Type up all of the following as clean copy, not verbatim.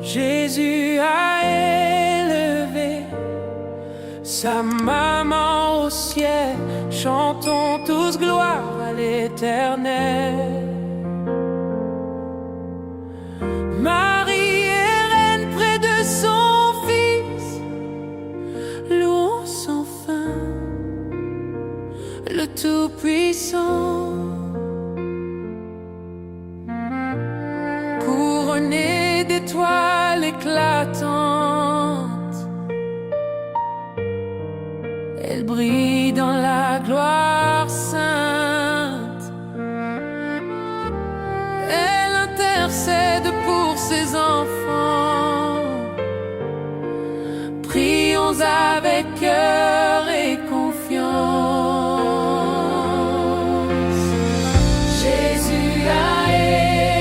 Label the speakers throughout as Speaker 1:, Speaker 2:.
Speaker 1: Jésus a élevé sa maman au ciel, chantons tous gloire à l'Éternel. Marie est reine près de son Fils, louons sans fin le Tout-Puissant. Couronnée d'étoiles éclatantes, elle brille dans la gloire sainte. Elle intercède pour ses enfants. Prions avec cœur et confiance. Jésus a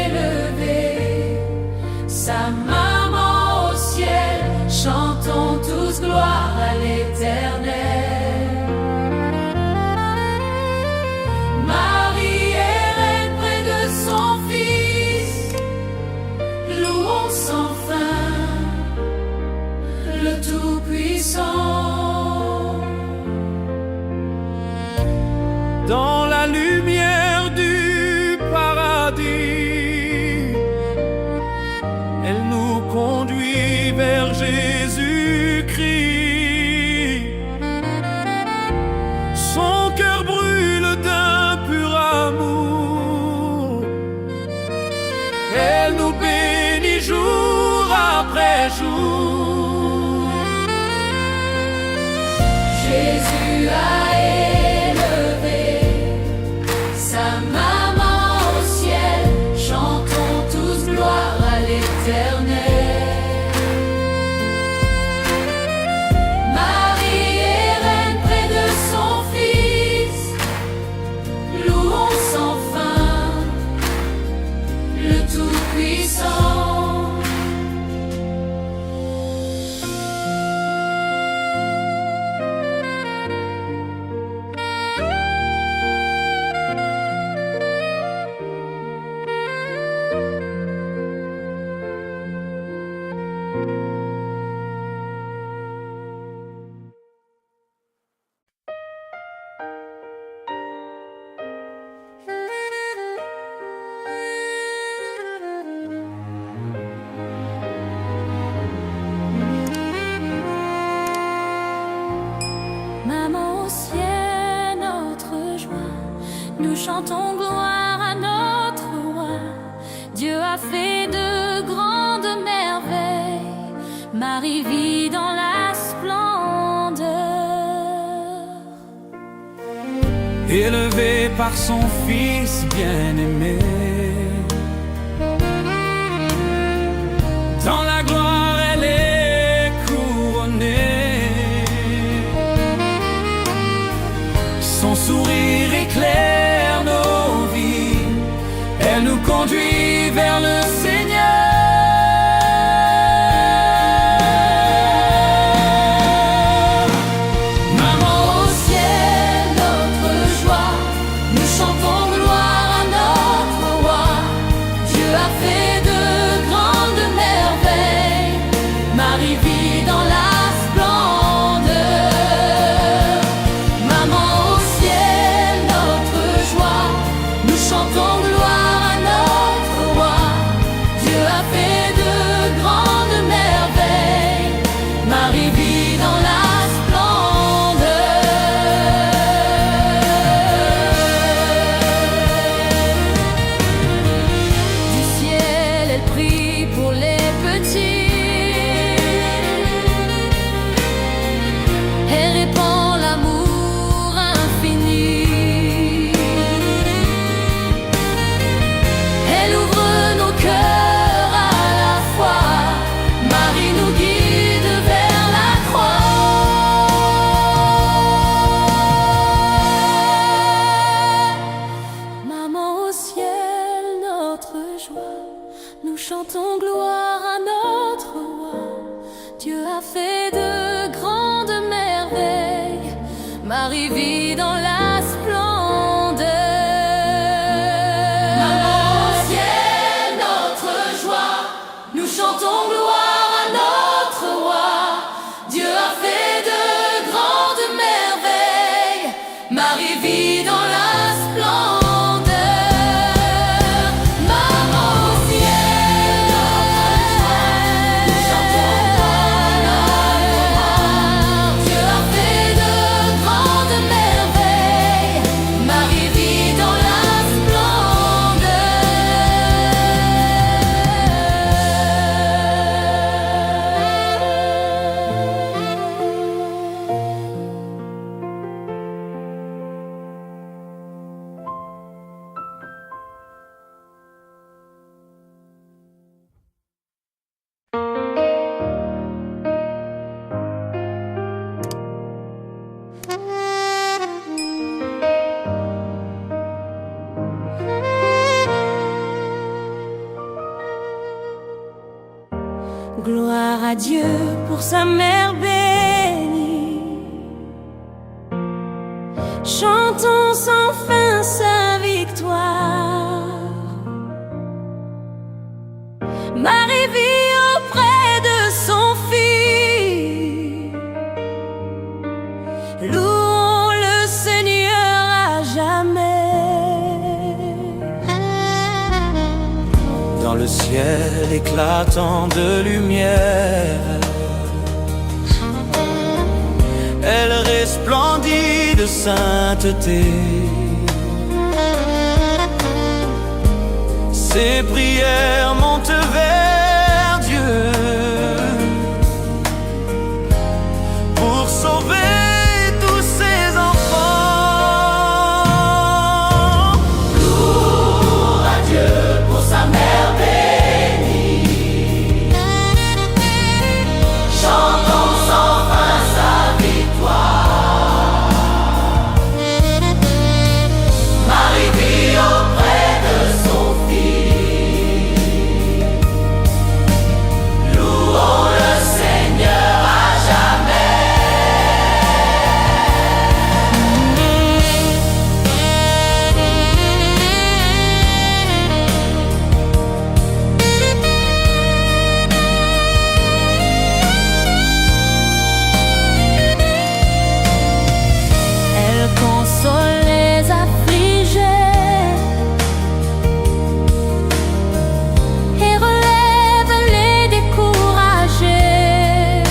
Speaker 1: élevé sa maman au ciel, chantons tous gloire à l'Éternel. Marie est reine près de son Fils, louons sans fin le Tout-Puissant. Dans la lumière du paradis, elle nous conduit vers Jésus-Christ. Son cœur brûle d'un pur amour. Elle nous bénit jour après jour. Jésus a élevé sa maman au ciel, chantons tous gloire à l'Éternel. Marie est reine près de son Fils, louons sans fin le Tout-Puissant.
Speaker 2: Maman au ciel, notre joie, nous chantons gloire à notre roi. Dieu a fait de grandes merveilles, Marie vit dans la splendeur.
Speaker 1: Élevé par son Fils bien-aimé, dans la gloire elle est couronnée. Son sourire éclaire nos vies, elle nous conduit vers le Seigneur. Maman au ciel, notre joie, nous chantons gloire à notre roi. Dieu a fait de grandes merveilles, Marie vit dans la splendeur. Maman au ciel, notre joie, nous chantons gloire à notre roi. Dieu a fait de grandes merveilles, Marie vit dans la splendeur. Du ciel, elle prie pour les petits. Elle répand l'amour infini. Elle ouvre nos cœurs à la fois. Marie nous guide vers la croix. Maman au ciel, notre joie, nous chantons gloire à notre roi. Dieu a fait de grandes merveilles, Marie vit dans la splendeur. Maman au ciel, notre joie, nous chantons gloire.
Speaker 2: Gloire à Dieu pour sa mère bénie. Chantons sans fin sa victoire. Marie vit auprès de son Fils. Louons le Seigneur à jamais.
Speaker 3: Dans le ciel éclatant de lumière, elle resplendit de sainteté. Ses prières montent vers Dieu pour sauver tous ses enfants.
Speaker 1: Louons à Dieu pour sa mère bénie. Chantons sans fin sa victoire. Marie vit auprès de son Fils. Louons le Seigneur à jamais.
Speaker 2: Elle console les affligés et relève les découragés.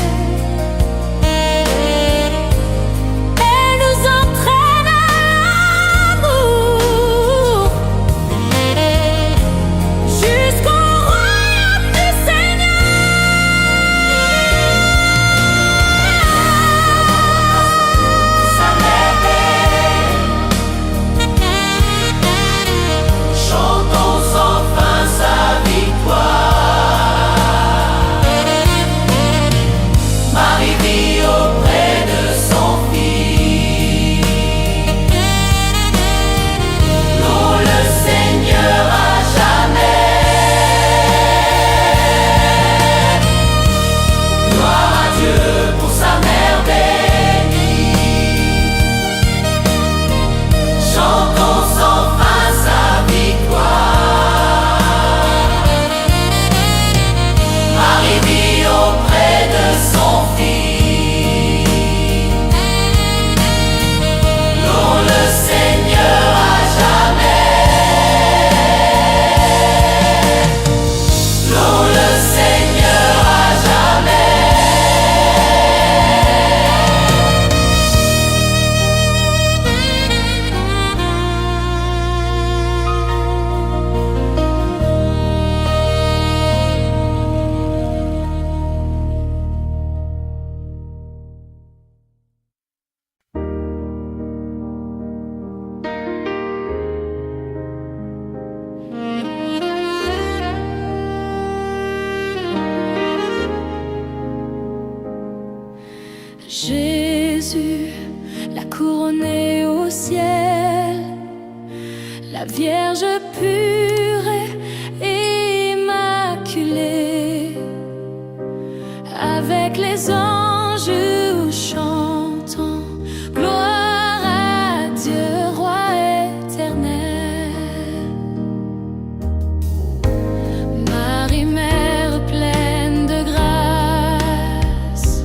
Speaker 2: Elle nous entraîne à l'amour jusqu'au royaume du
Speaker 1: Sa mère bénie. Chantons sans fin sa victoire. Marie vit auprès de son Fils. Louons le Seigneur à jamais. Gloire à Dieu pour sa mère bénie. Chantons sans fin sa victoire. Marie vit auprès de son Fils. Louons le Seigneur à jamais. Louons le Seigneur à jamais.
Speaker 2: Jésus l'a couronné au ciel, la Vierge pure et immaculée, avec les anges chantons gloire à Dieu, roi éternel. Marie, mère pleine de grâce,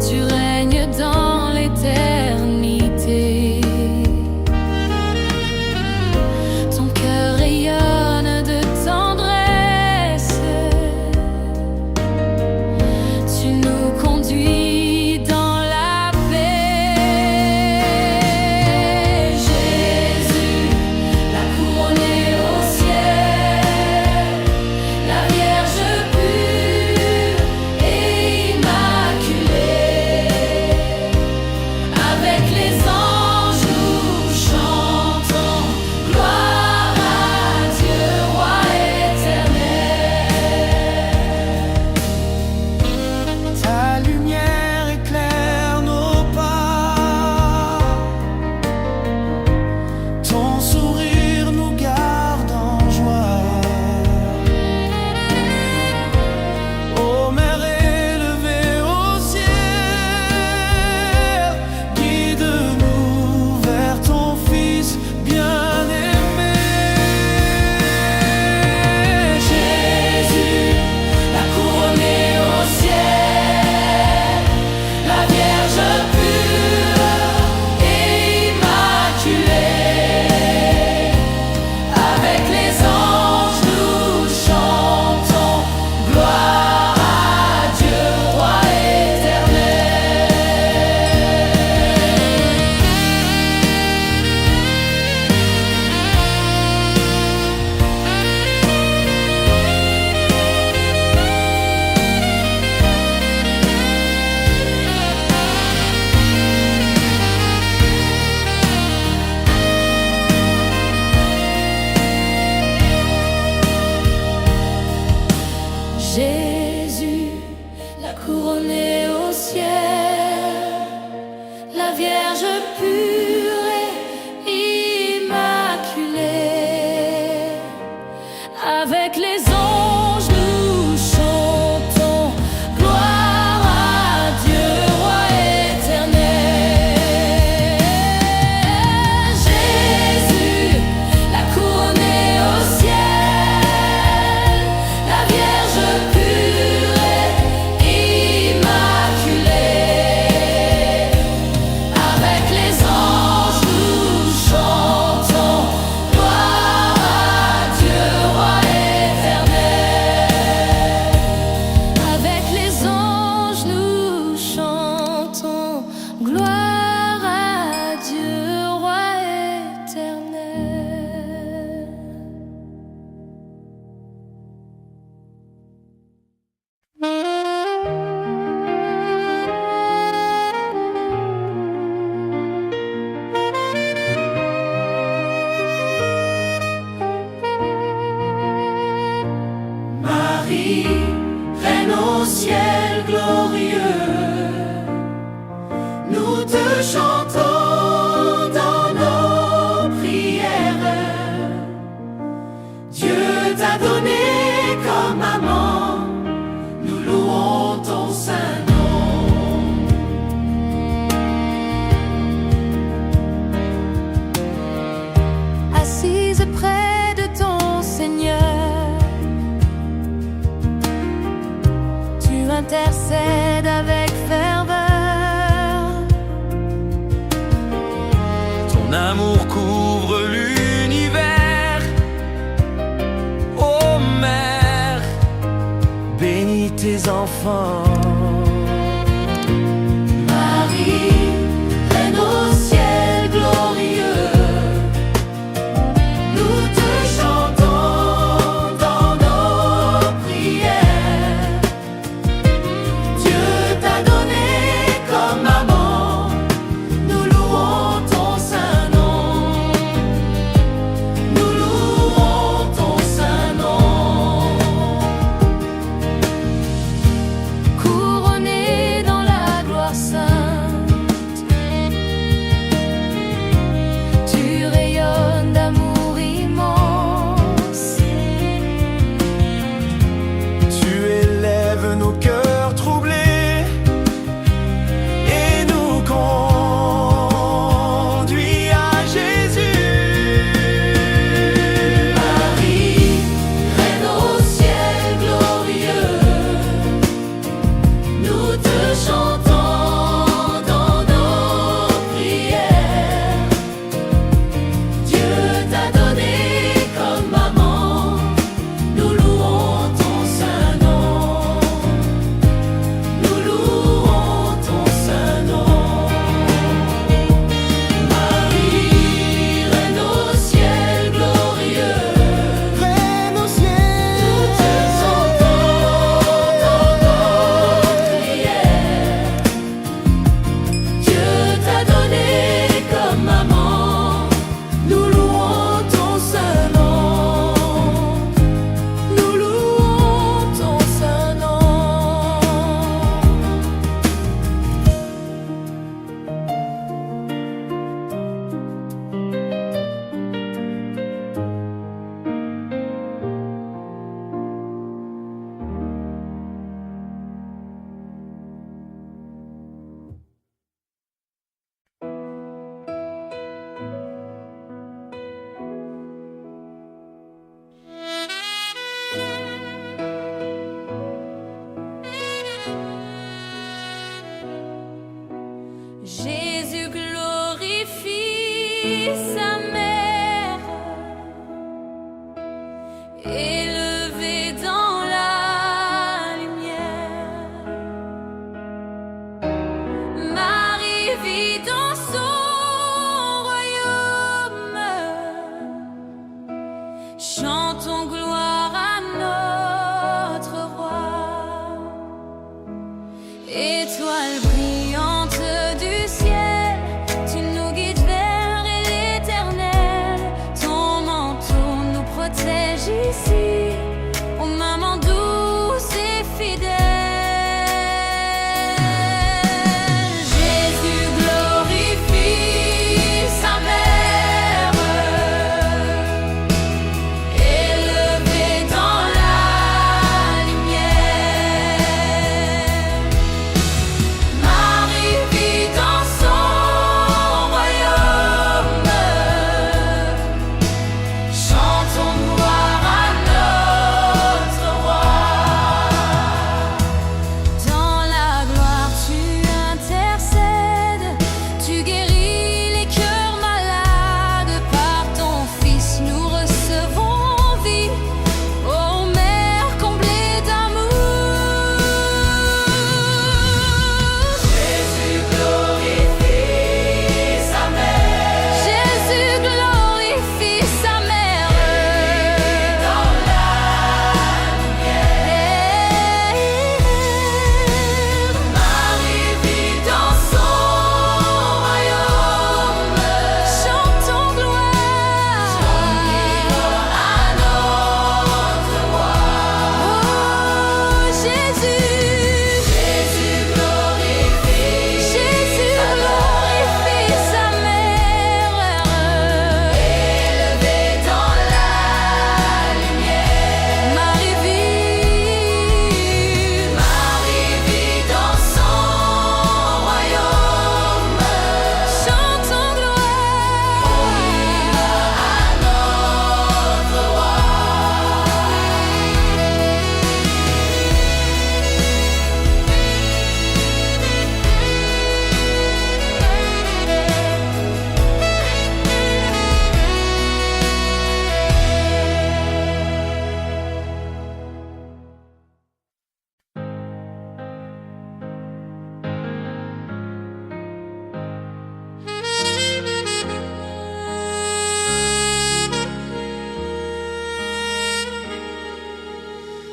Speaker 2: tu règnes dans l'éternité. Ton cœur rayonne de tendresse. Jésus l'a couronné au ciel, la Vierge pure et immaculée. Avec les anges nous chantons gloire à Dieu, roi éternel. Jésus l'a couronné au ciel, la Vierge pure et immaculée. Avec les anges nous chantons gloire à Dieu, roi éternel. Avec les anges nous chantons gloire à Dieu, roi éternel.
Speaker 3: Marie, reine au ciel glorieux, nous te chantons dans nos prières. Dieu t'a donné comme amant, nous louons ton saint nom.
Speaker 2: Assise près de ton Seigneur, tu intercèdes avec ferveur.
Speaker 3: Ton amour couvre l'univers. Ô Mère, bénis tes enfants. Marie, reine au ciel glorieux, nous te chantons dans nos prières. Dieu t'a donné comme amant, nous louons ton saint nom. Nous louons ton saint nom.
Speaker 2: Couronné dans la gloire sainte,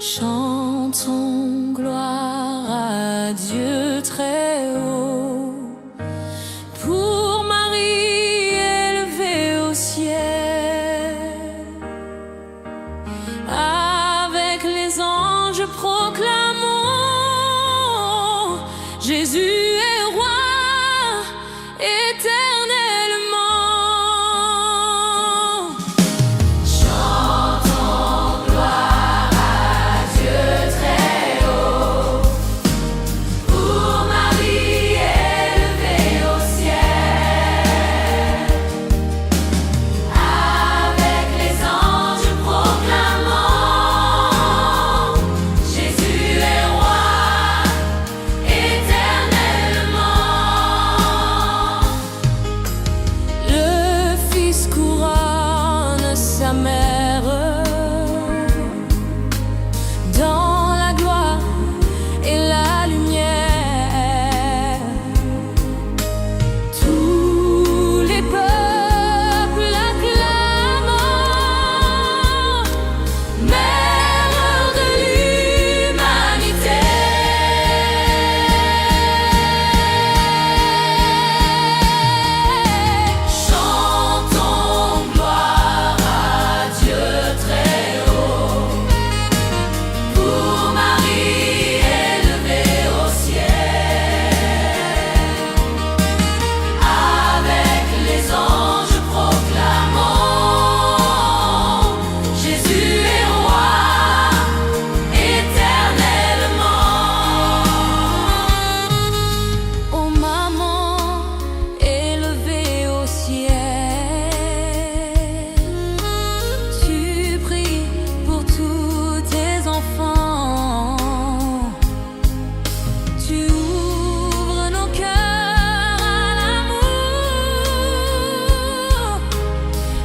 Speaker 2: Chantons gloire à Dieu très haut, pour Marie élevée au ciel. Avec les anges proclamons Jésus est roi éternellement. Chantons gloire à Dieu très haut, pour Marie élevée au ciel. Avec les anges proclamons Jésus est roi éternellement. Le Fils couronne sa mère dans la gloire et la lumière. Tous les peuples acclament, Mère de l'humanité. Chantons gloire à Dieu très haut, pour Marie élevée au ciel. Avec les anges proclamons Jésus est roi éternellement. Ô maman élevée au ciel, tu pries pour tous tes enfants. Tu ouvres nos cœurs à l'amour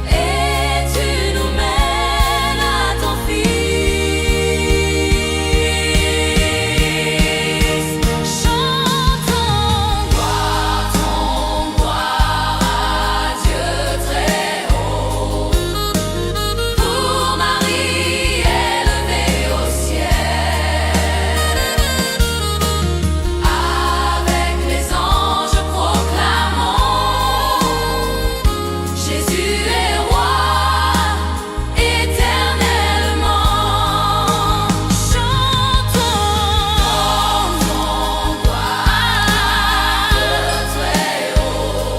Speaker 2: et tu nous mènes à ton Fils. Chantons gloire à Dieu très haut, pour Marie élevée au ciel. Avec les anges proclamons Jésus est roi éternellement. Chantons gloire à Dieu très haut,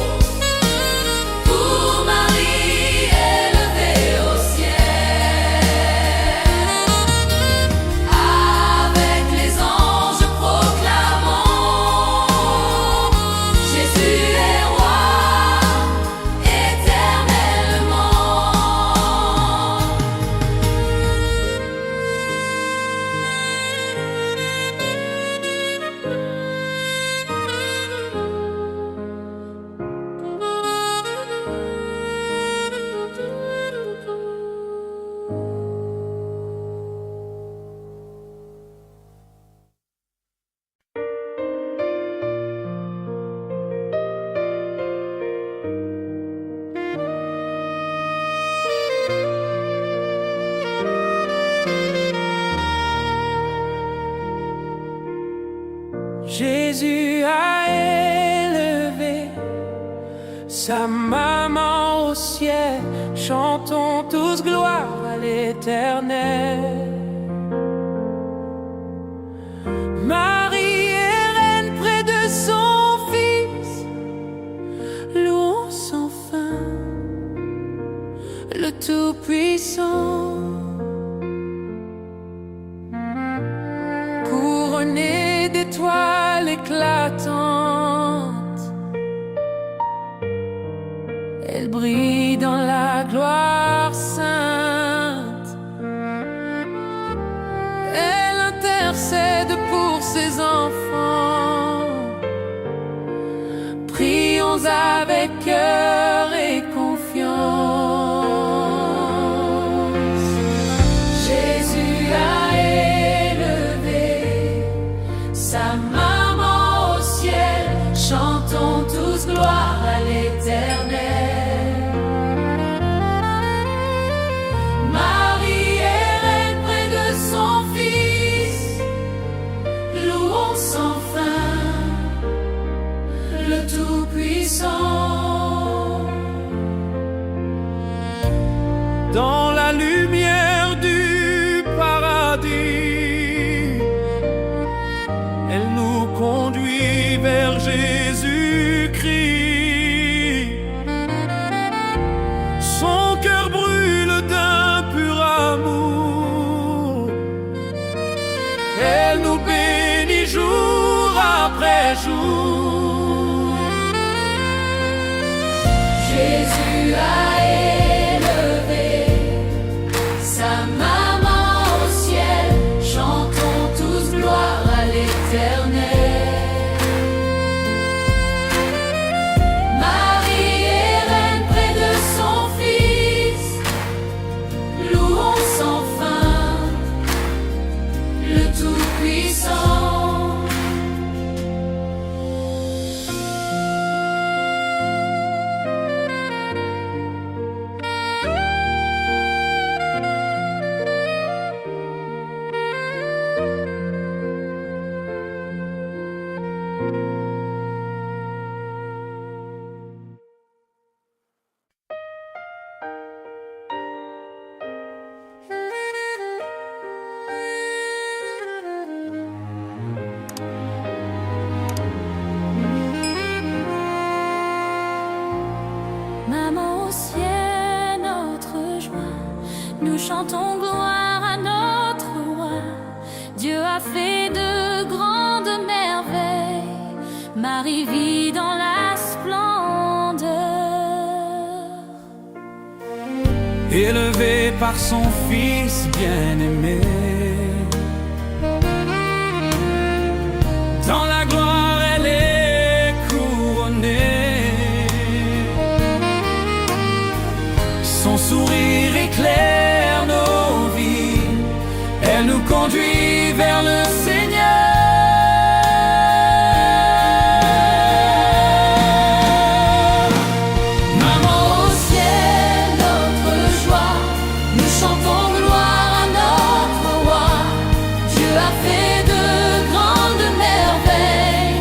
Speaker 2: pour Marie élevée au ciel. Avec les anges proclamons Jésus est roi éternellement.
Speaker 4: Jésus a élevé sa maman au ciel. Chantons tous gloire à l'Éternel. Avec les anges proclamons Jésus est roi éternellement. Chantons gloire à Dieu très haut, pour Marie élevée au ciel. Avec les anges proclamons Jésus est roi éternellement. Chantons gloire à Dieu très haut, pour Marie élevée au ciel. Avec les anges proclamons Jésus est roi éternellement.
Speaker 5: Chantons tous gloire à l'Éternel.
Speaker 4: éclatante. Elle brille dans la gloire sainte. Elle intercède pour ses enfants. Prions avec cœur et confiance. Jésus a élevé sa maman au ciel. Chantons tous gloire à l'Éternel. Marie est reine près de son Fils. Louons sans fin le Tout-Puissant. Dans la lumière du paradis, elle nous conduit vers Jésus-Christ. Son cœur brûle d'un pur amour. Elle nous bénit jour après jour. Jésus a élevé sa maman au ciel. Chantons tous gloire à l'Éternel. Marie est reine près de son Fils. Louons sans fin le Tout-Puissant.
Speaker 2: Maman au ciel, notre joie, nous chantons gloire à notre roi. Dieu a fait de grandes merveilles. Marie vit dans la splendeur.
Speaker 4: Élevé par son Fils bien-aimé, dans la gloire elle est couronnée. Son sourire éclaire nos vies. Elle nous conduit vers le Seigneur.
Speaker 1: Maman au ciel, notre joie, nous chantons gloire à notre roi. Dieu a fait de grandes merveilles.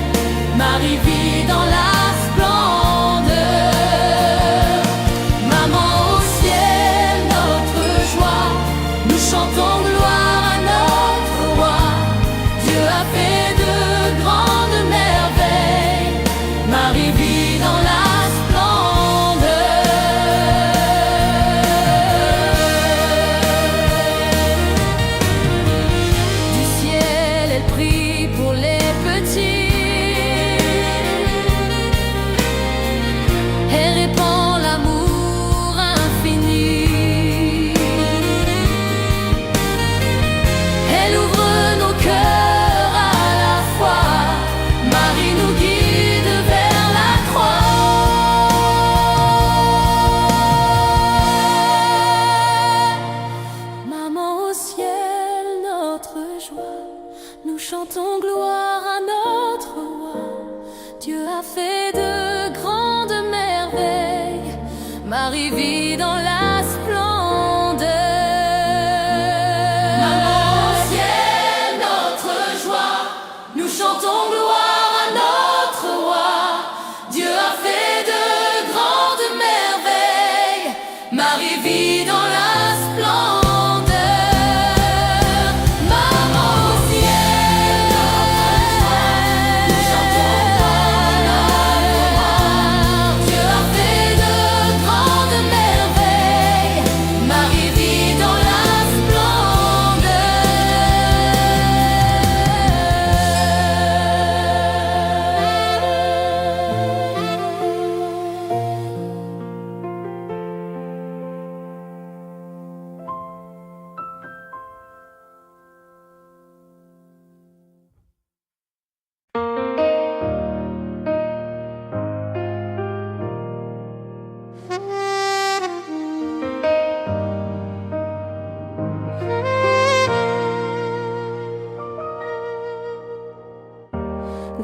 Speaker 1: Marie vit dans la splendeur. Maman au ciel, notre joie, nous chantons gloire à notre roi. Dieu a fait de grandes merveilles. Marie vit dans la splendeur. Du ciel, elle prie pour les petits. Elle répand l'amour infini. Elle ouvre nos cœurs à la fois. Marie nous guide vers la croix. Maman au ciel, notre joie, nous chantons gloire à notre roi. Dieu a fait de grandes merveilles. Marie vit dans la splendeur. Maman au ciel, notre joie, nous chantons gloire à notre roi. Dieu a fait de grandes merveilles. Marie vit dans la splendeur. Maman au ciel, notre joie, nous chantons gloire à notre roi. Dieu a fait de grandes merveilles. Marie vit dans la splendeur.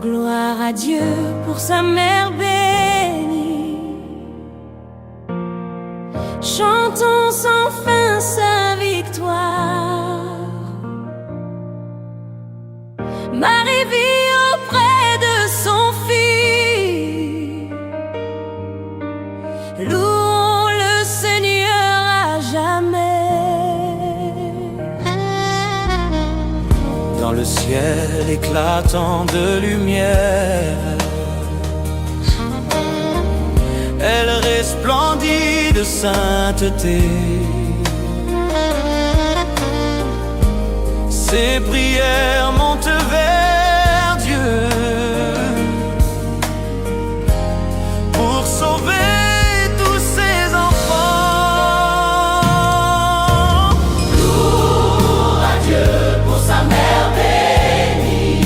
Speaker 2: Gloire à Dieu pour sa mère bénie. Chantons sans fin sa victoire. Marie vit auprès de son Fils. Louons le Seigneur à jamais.
Speaker 4: Dans le ciel éclatant de lumière, elle resplendit de sainteté. Ses prières montent vers Dieu pour sauver tous ses enfants.
Speaker 3: Louons à Dieu pour sa mère bénie.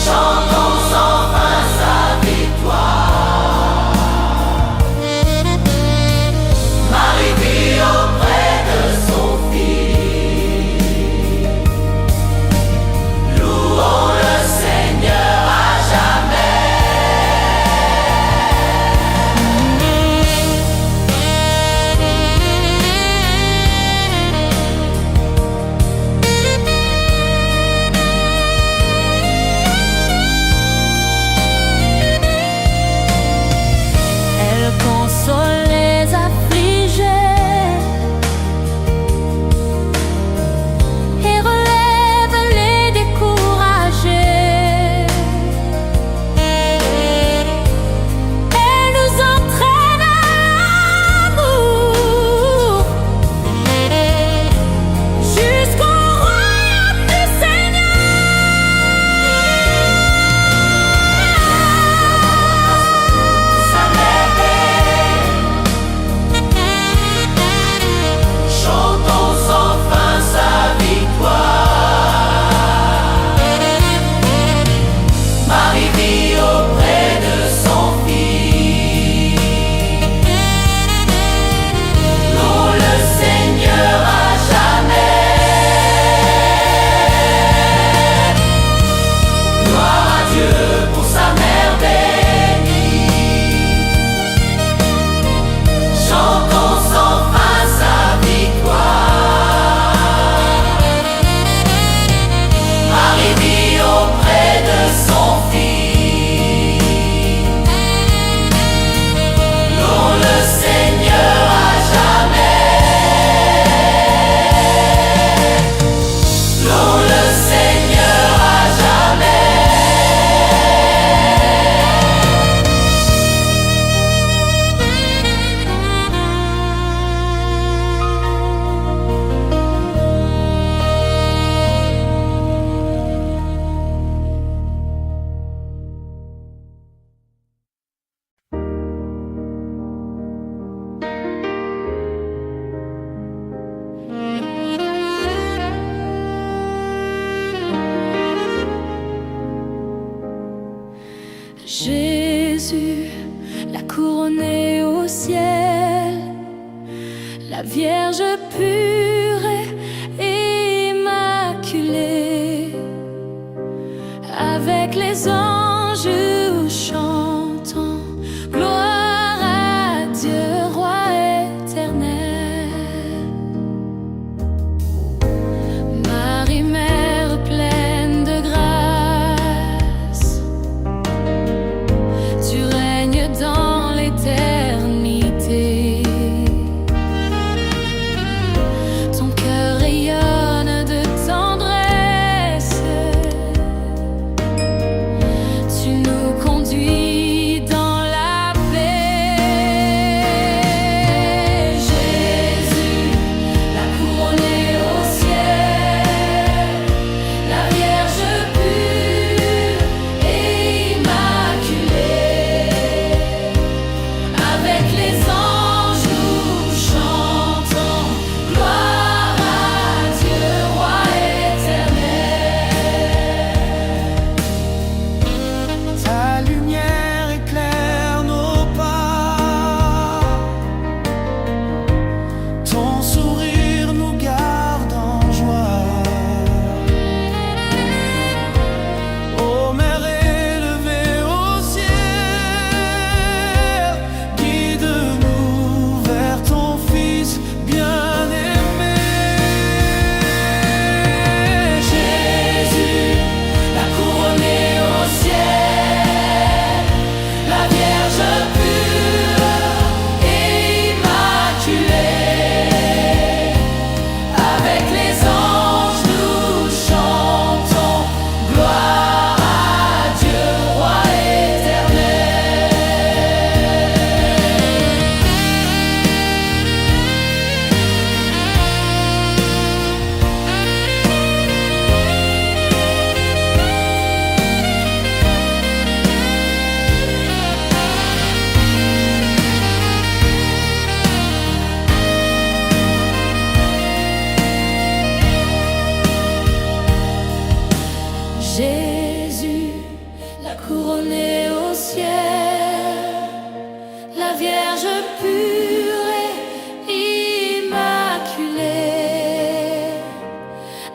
Speaker 3: Chantons sans fin sa victoire. Marie vit auprès de son Fils. Louons le Seigneur à
Speaker 2: Elle console les affligés et relève les découragés. Elle nous entraîne à l'amour jusqu'au royaume du
Speaker 3: sa mère bénie. Chantons sans fin sa victoire. Marie vit auprès de son Fils. Louons le Seigneur à jamais. Gloire à Dieu pour sa mère bénie. Chantons sans fin sa victoire. Marie vit auprès de son Fils. Louons le Seigneur à jamais. Louons le Seigneur à jamais.
Speaker 2: Jésus l'a couronné au ciel, la Vierge pure et immaculée, avec les anges chantant gloire à Dieu, roi éternel. Marie, mère pleine de grâce, tu règnes dans l'éternité.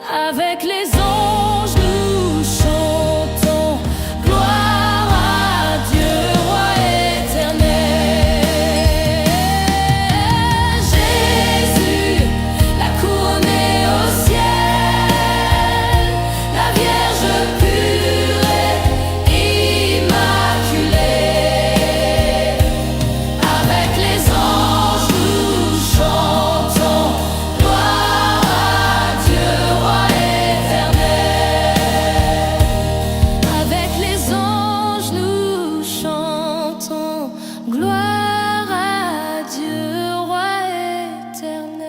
Speaker 2: Avec les anges nous chantons gloire à Dieu, roi éternel. Jésus l'a couronné au ciel, la Vierge pure et immaculée. Avec les anges nous chantons gloire à Dieu, roi éternel. Avec les anges nous chantons gloire à Dieu, roi éternel.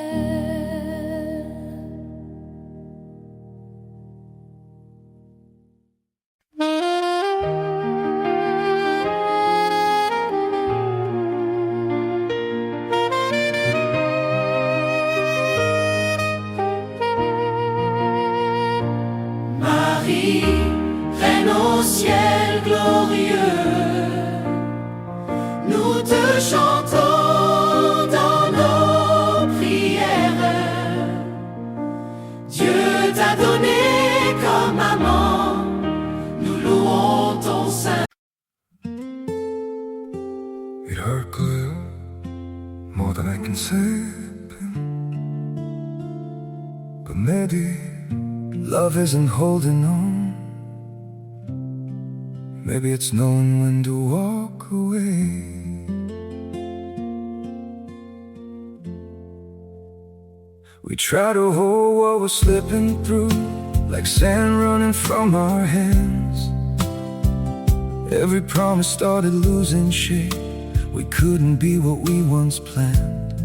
Speaker 3: Marie, reine au ciel glorieux, nous te chantons dans nos prières. Dieu t'a donné comme amant, nous louons ton Saint.
Speaker 5: It hurt good, more than I can say. But maybe love isn't holding on. Maybe it's knowing when to walk away. We try to hold what we're slipping through, like sand running from our hands. Every promise started losing shape. We couldn't be what we once planned.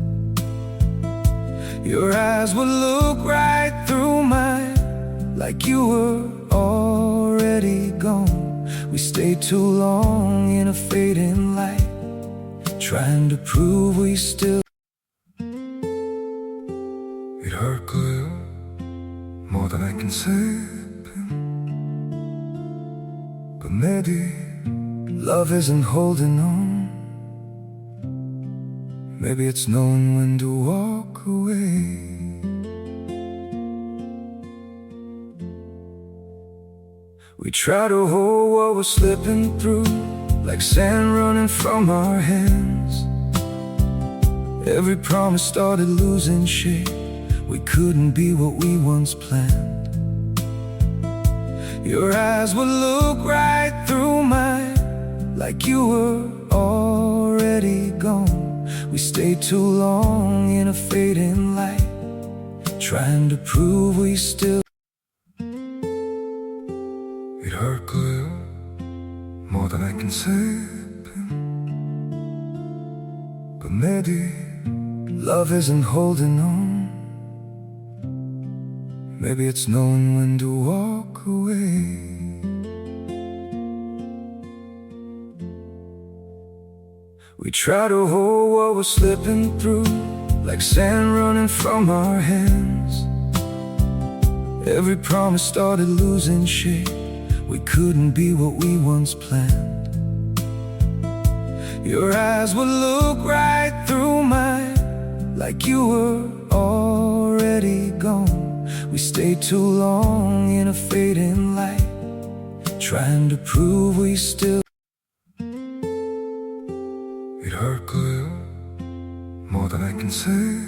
Speaker 5: Your eyes would look right through mine, like you were already gone. We stayed too long in a fading light, trying to prove we still. It hurt good, more than I can say. But maybe love isn't holding on. Maybe it's knowing when to walk away. We try to hold what we're slipping through, like sand running from our hands. Every promise started losing shape. We couldn't be what we once planned. Your eyes would look right through mine, like you were already gone. We stayed too long in a fading light, trying to prove we still. It hurt good, more than I can say. But maybe love isn't holding on. Maybe it's knowing when to walk away. We try to hold what we're slipping through, like sand running from our hands. Every promise started losing shape. We couldn't be what we once planned. Your eyes would look right through mine, like you were already gone. We stayed too long in a fading light, trying to prove we still. It hurt good, more than I can say.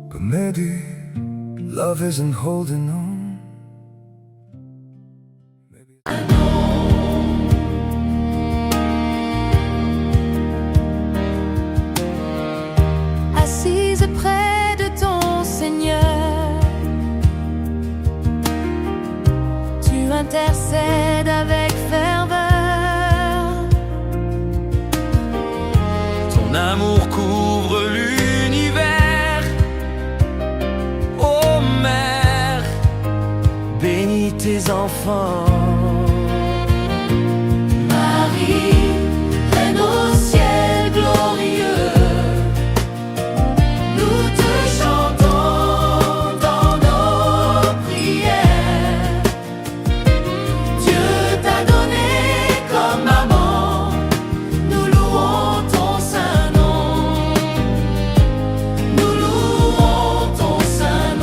Speaker 5: But maybe love isn't holding on.
Speaker 2: Assise près de ton Seigneur, tu intercèdes avec ferveur.
Speaker 4: Ton amour couvre l'univers. Ô Mère, bénis tes enfants.
Speaker 1: Marie, reine au ciel glorieux, nous te chantons dans nos prières. Dieu t'a donné comme amant, nous louons ton saint nom. Nous louons ton saint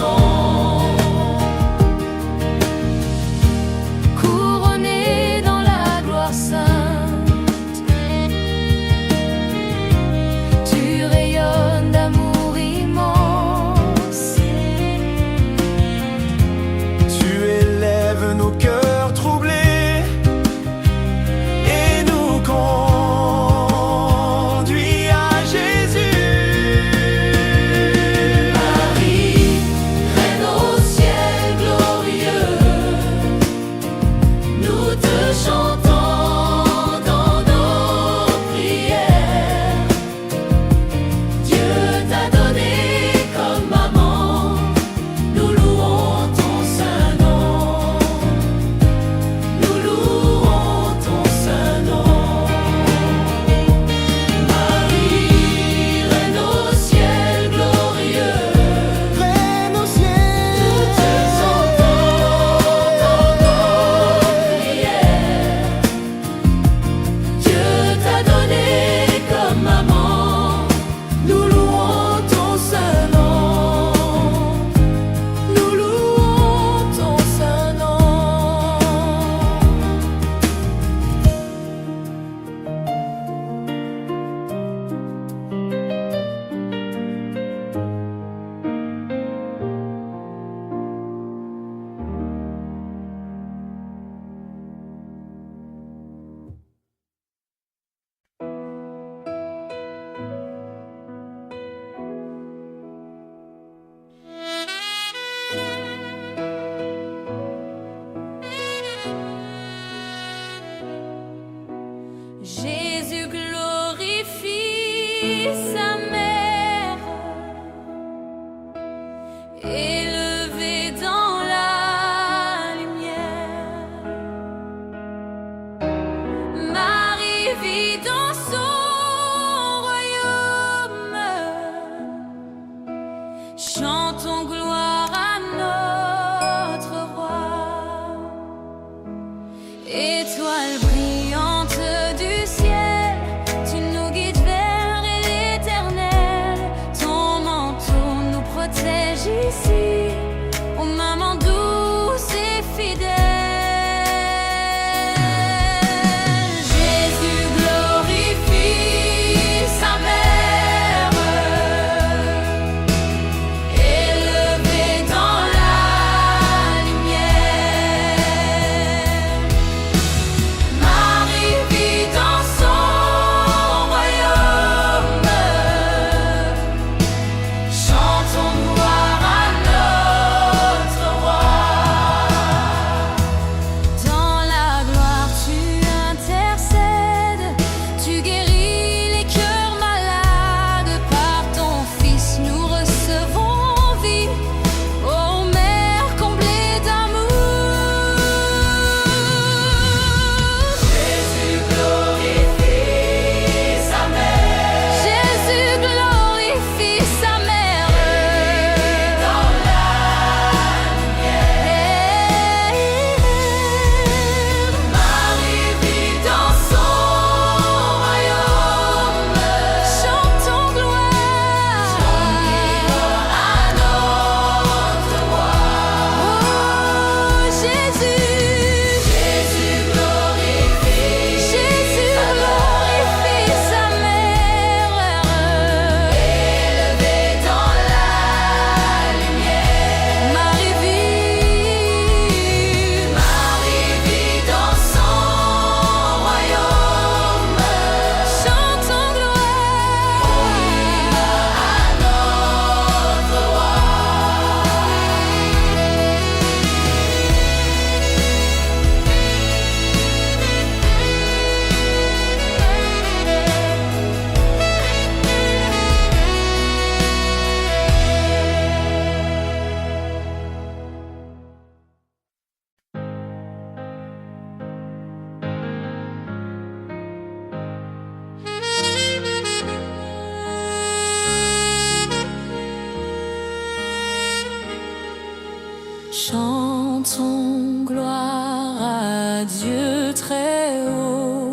Speaker 2: Chantons gloire à Dieu très haut.